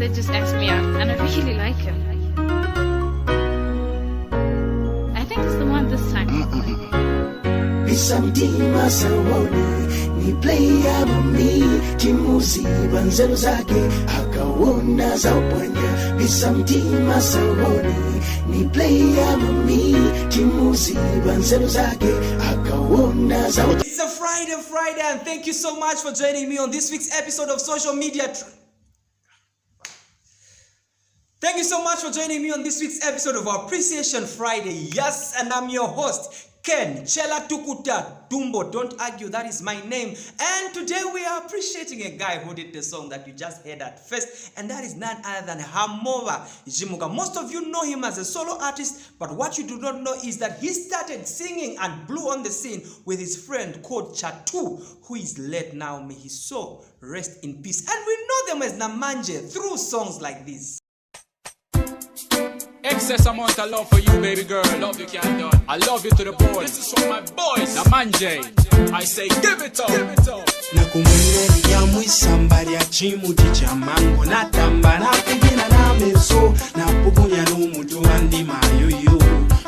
did just ask me out, and I really like him. I think it's the one this time. Bisamtima sawoni ni playa mami timuzi banzelo zake akaona za upanya. Bisamtima sawoni ni playa mami timuzi banzelo zake akaona za upanya. It's a Friday, and thank you so much for joining me on this week's episode of Social Media. Thank you so much for joining me on this week's episode of our Appreciation Friday. Yes, and I'm your host, Ken Chela Tukuta DUMBO. Don't argue, that is my name. And today we are appreciating a guy who did the song that you just heard at first, and that is none other than Hamova Jimuga. Most of you know him as a solo artist, but what you do not know is that he started singing and blew on the scene with his friend called Chatu, who is late now. May his soul rest in peace. And we know them as Namanje through songs like this. Excess amount of love for you, baby girl. Love you can't done. I love you to the bone. This is from my boys, the Manja. I say, give it up, give it up. Nakumwele ya mwisambari ya chimu jicha mango na tamba na pigina na meso na pukunya numutu wandi mayoyo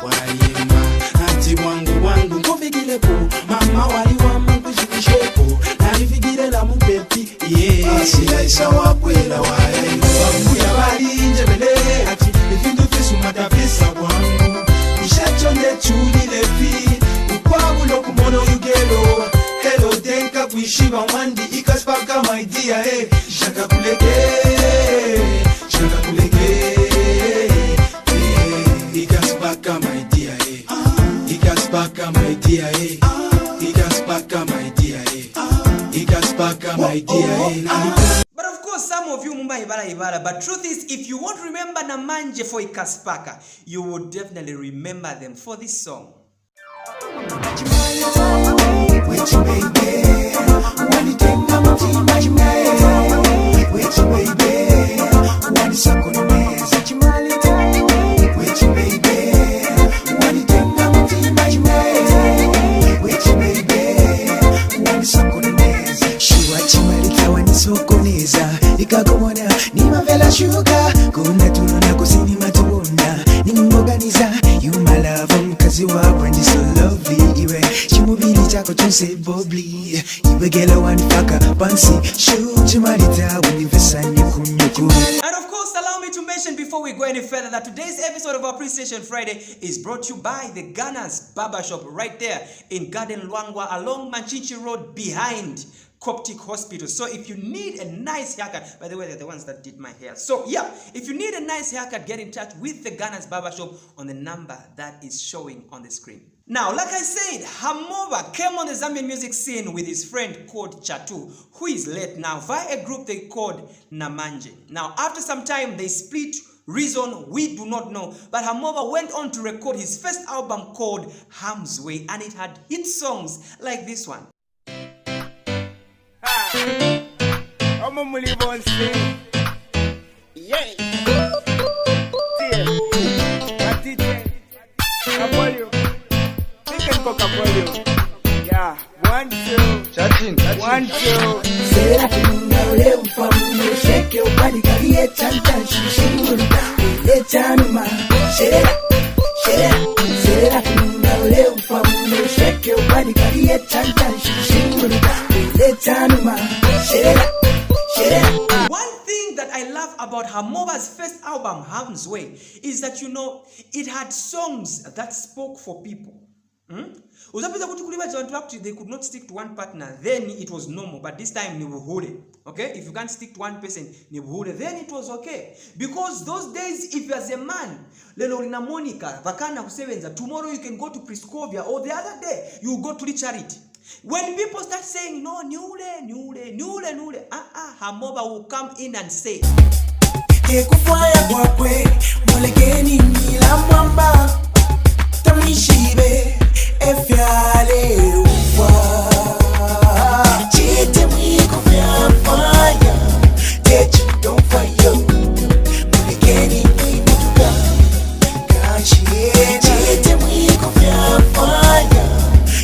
wayema nati wangu kufikile po mama wali wa mungu shukishepo na nifikile na mpepi yeah asila isa wakwela wae wangu ya bali njebele ati ifindu fisu matapisa wangu ishachonde chuli lefi ukwabu lokumono yugelo hello denka kuishiba wandi ikaspaka my dear hey shaka kulege ikaspaka my dear hey ikaspaka my dear hey ikaspaka my dear hey ikaspaka my dear hey. But of course, some of you Mumbai Ibara, but truth is, if you won't remember Namanje for Ikaspaka, you will definitely remember them for this song. Ikagomona ni mavela shuka kuna tunona kusini matuona ni mmoganiza you my love mkazi wa brandy so lovely iwe chimubili chako tunse bobli iwe gela wanifaka pansi shuti marita univesa nyukunyuku. And of course, allow me to mention before we go any further that today's episode of Appreciation Friday is brought to you by the Ghana's Barbershop right there in Garden Luangwa along Manchinchi Road behind Coptic Hospital. So if you need a nice haircut, by the way, they're the ones that did my hair. So yeah, if you need a nice haircut, get in touch with the Ghana's Barbershop on the number that is showing on the screen. Now, like I said, Hamova came on the Zambian music scene with his friend called Chatu, who is late now, via a group they called Namanje. Now, after some time, they split. Reason we do not know, but Hamova went on to record his first album called Ham's Way, and it had hit songs like this one. I'm a mully one sing. Yeah. What did you? Capolio. Think and go Capolio. Yeah. 1, 2. Chatting. 1, 2. Será que nunca leu famu shake your body kariye chanta shishimuru le chanuma será que nunca leu famu shake your body kariye chanta shishimuru le chanuma será. One thing that I love about Hamova's first album, Ham's Way, is that, you know, it had songs that spoke for people. They could not stick to one partner, then it was normal, but this time okay, if you can't stick to one person, then it was okay, because those days, if you as a man, tomorrow you can go to Priscovia, or the other day you go to the charity. When people start saying no, Nule, Hamova will come in and say, Kekufaya kwakwe, mwelekeni nila mwamba, tamishibe, efyale ufa. Chite mwiko vya fire, techi don't fire, mwelekeni mwimutuka, kachie. Chite mwiko vya fire,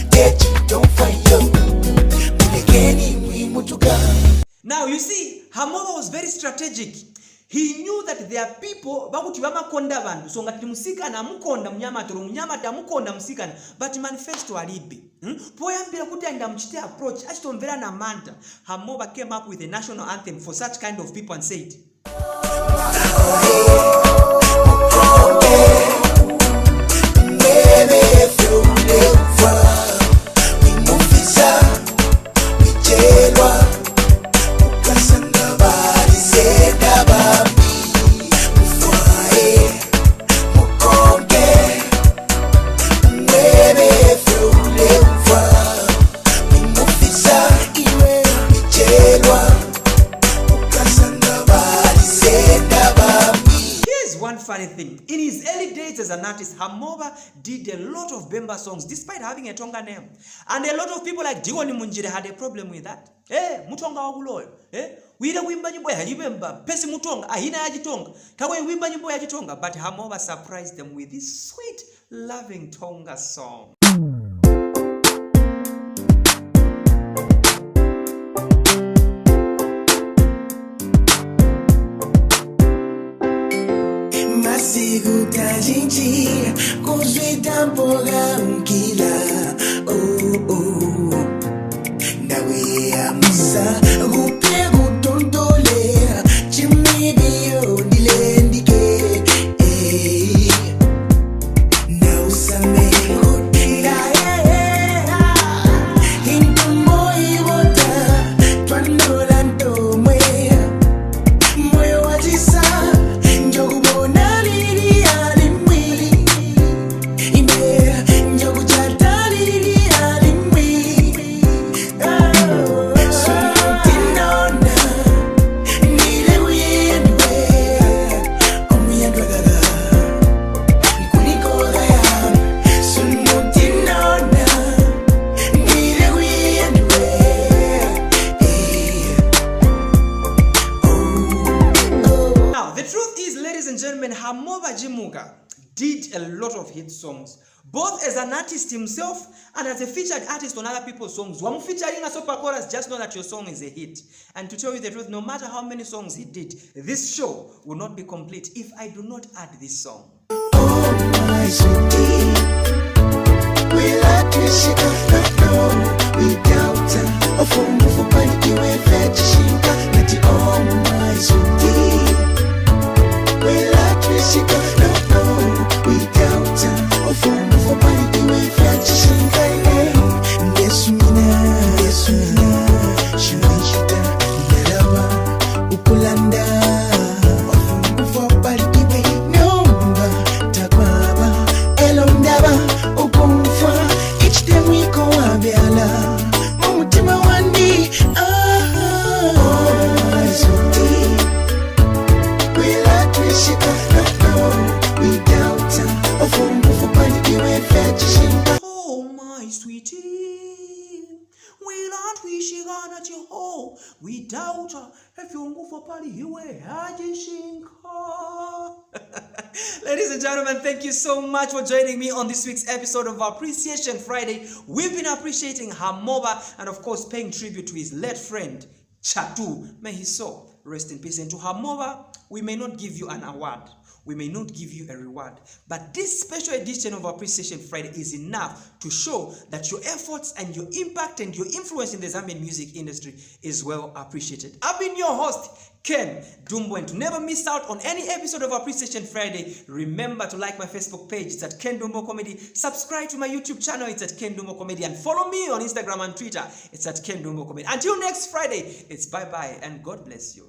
techi don't fire, mwelekeni mwimutuka. Now you see, Hamova was very strategic. He knew that there are people bakuti bamakonda bantu so ngati musikana amukonda munyamata amukonda musikana but manifesto alibe. Poyambira kuti anda muchite approach achitomvera na manta. Hamoba came up with a national anthem for such kind of people and said, funny thing. In his early days as an artist, Hamoba did a lot of Bemba songs despite having a Tonga name. And a lot of people like Diwoni Munjire had a problem with that. Mutonga wakuloyo. Wile wimba nyimbo ya Bemba, pesi mutonga, ahina ya jitonga. Kawe wimba nyimbo ya jitonga. But Hamoba surprised them with this sweet, loving Tonga song. Siguta jinji kuzwita mpoga mkila nawe ya musa gupe gutontole chimibio dilendike na usame kutira indumbo iwota twandolanto moyo wajisa njogubona Hamoba Jimuka did a lot of hit songs, both as an artist himself and as a featured artist on other people's songs. One featuring a super chorus, just know that your song is a hit. And to tell you the truth, no matter how many songs he did, this show will not be complete if I do not add this song. Oh my sweetie, we like to shake up no without a phone for party we fetch shinka. Oh my sweetie, we like to shake up no without a phone for party we fetch shinka. Yes mina, shwishita, yalaba, ukulanda. Without if you move for party, you will Ladies and gentlemen, thank you so much for joining me on this week's episode of Appreciation Friday. We've been appreciating Hamoba and of course paying tribute to his late friend Chatu. May his soul rest in peace. And to Hamoba, we may not give you an award. We may not give you a reward, but this special edition of Appreciation Friday is enough to show that your efforts and your impact and your influence in the Zambian music industry is well appreciated. I've been your host, Ken DUMBO, and to never miss out on any episode of Appreciation Friday, remember to like my Facebook page. It's at Ken DUMBO Comedy. Subscribe to my YouTube channel. It's at Ken DUMBO Comedy. And follow me on Instagram and Twitter. It's at Ken DUMBO Comedy. Until next Friday, it's bye-bye and God bless you.